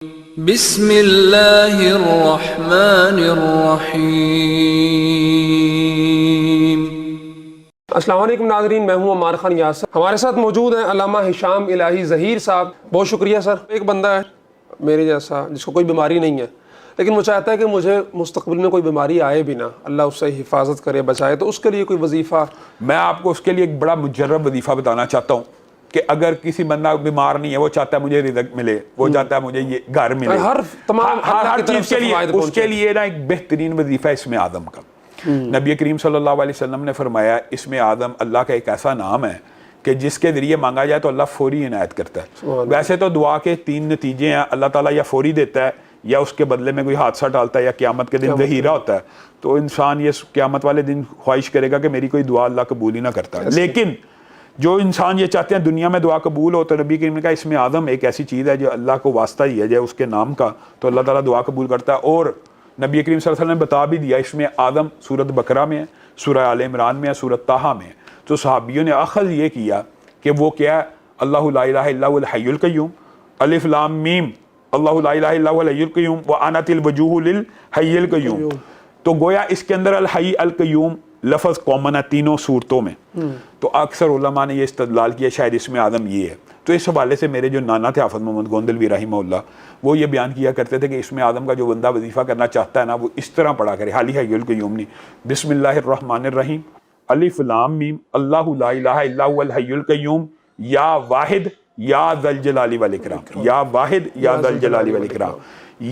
بسم اللہ الرحمن الرحیم۔ السلام علیکم ناظرین، میں ہوں عمار خان یاسر۔ ہمارے ساتھ موجود ہیں علامہ ہشام الہی ظہیر صاحب۔ بہت شکریہ سر۔ ایک بندہ ہے میرے جیسا جس کو کوئی بیماری نہیں ہے، لیکن وہ چاہتا ہے کہ مجھے مستقبل میں کوئی بیماری آئے بھی نہ، اللہ اس سے حفاظت کرے، بچائے، تو اس کے لیے کوئی وظیفہ؟ میں آپ کو اس کے لیے ایک بڑا مجرب وظیفہ بتانا چاہتا ہوں کہ اگر کسی بندہ بیمار نہیں ہے، وہ چاہتا ہے مجھے رزق ملے، وہ چاہتا ہے مجھے یہ گھر ملے، ہر چیز کے لیے اس کے لیے نا ایک بہترین وظیفہ اسم اعظم کا۔ نبی کریم صلی اللہ علیہ وسلم نے فرمایا اسم اعظم اللہ کا ایک ایسا نام ہے کہ جس کے ذریعے مانگا جائے تو اللہ فوری عنایت کرتا ہے۔ ویسے تو دعا کے 3 نتیجے ہیں، اللہ تعالیٰ یا فوری دیتا ہے، یا اس کے بدلے میں کوئی حادثہ ڈالتا ہے، یا قیامت کے دن ظہیرہ ہوتا ہے۔ تو انسان یہ قیامت والے دن خواہش کرے گا کہ میری کوئی دعا اللہ قبول ہی نہ کرتا۔ لیکن جو انسان یہ چاہتے ہیں دنیا میں دعا قبول ہو، تو نبی کریم نے کہا اسم اعظم ایک ایسی چیز ہے جو اللہ کو واسطہ ہی ہے جائے اس کے نام کا، تو اللہ تعالیٰ دعا قبول کرتا ہے۔ اور نبی کریم صلی اللہ علیہ وسلم نے بتا بھی دیا اسم اعظم سورۃ بقرہ میں ہے، سورہ آل عمران میں ہے، سورۃ طٰہٰ میں ہے۔ تو صحابیوں نے اخذ یہ کیا کہ وہ کیا ہے، اللہ لا الہ الا هو الحی القیوم، الف لام میم، اللہ لا الہ الا هو الحی القیوم وعنت الوجوہ للحی القیوم۔ تو گویا اس کے اندر الحی القیوم لفظ کامن ہے تینوں صورتوں میں۔ تو اکثر علماء نے یہ استدلال کیا شاید اسم اعظم یہ ہے۔ تو اس حوالے سے میرے جو نانا تھے حافظ محمد گوندلوی رحمہ اللہ، وہ یہ بیان کیا کرتے تھے کہ اسم اعظم کا جو بندہ وظیفہ کرنا چاہتا ہے نا، وہ اس طرح پڑھا کرے، حالی حی القیوم نہیں، بسم اللہ الرحمن الرحیم، الف لام میم، اللہ لا الہ الا هو الحی القیوم، یا واحد یا ذا الجلال والاکرام، یا واحد یا ذا الجلال والاکرام۔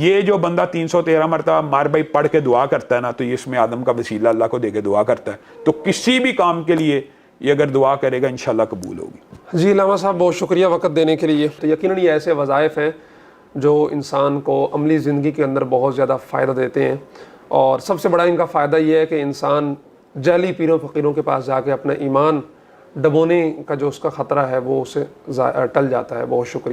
یہ جو بندہ 313 مرتبہ مار بھائی پڑھ کے دعا کرتا ہے نا، تو یہ اسم اعظم کا وسیلہ اللہ کو دے کے دعا کرتا ہے، تو کسی بھی کام کے لیے یہ اگر دعا کرے گا انشاءاللہ قبول ہوگی۔ جی علامہ صاحب بہت شکریہ وقت دینے کے لیے۔ تو یقیناً یہ ایسے وظائف ہیں جو انسان کو عملی زندگی کے اندر بہت زیادہ فائدہ دیتے ہیں، اور سب سے بڑا ان کا فائدہ یہ ہے کہ انسان جعلی پیروں فقیروں کے پاس جا کے اپنا ایمان ڈبونے کا جو اس کا خطرہ ہے وہ اسے ٹل جاتا ہے۔ بہت شکریہ۔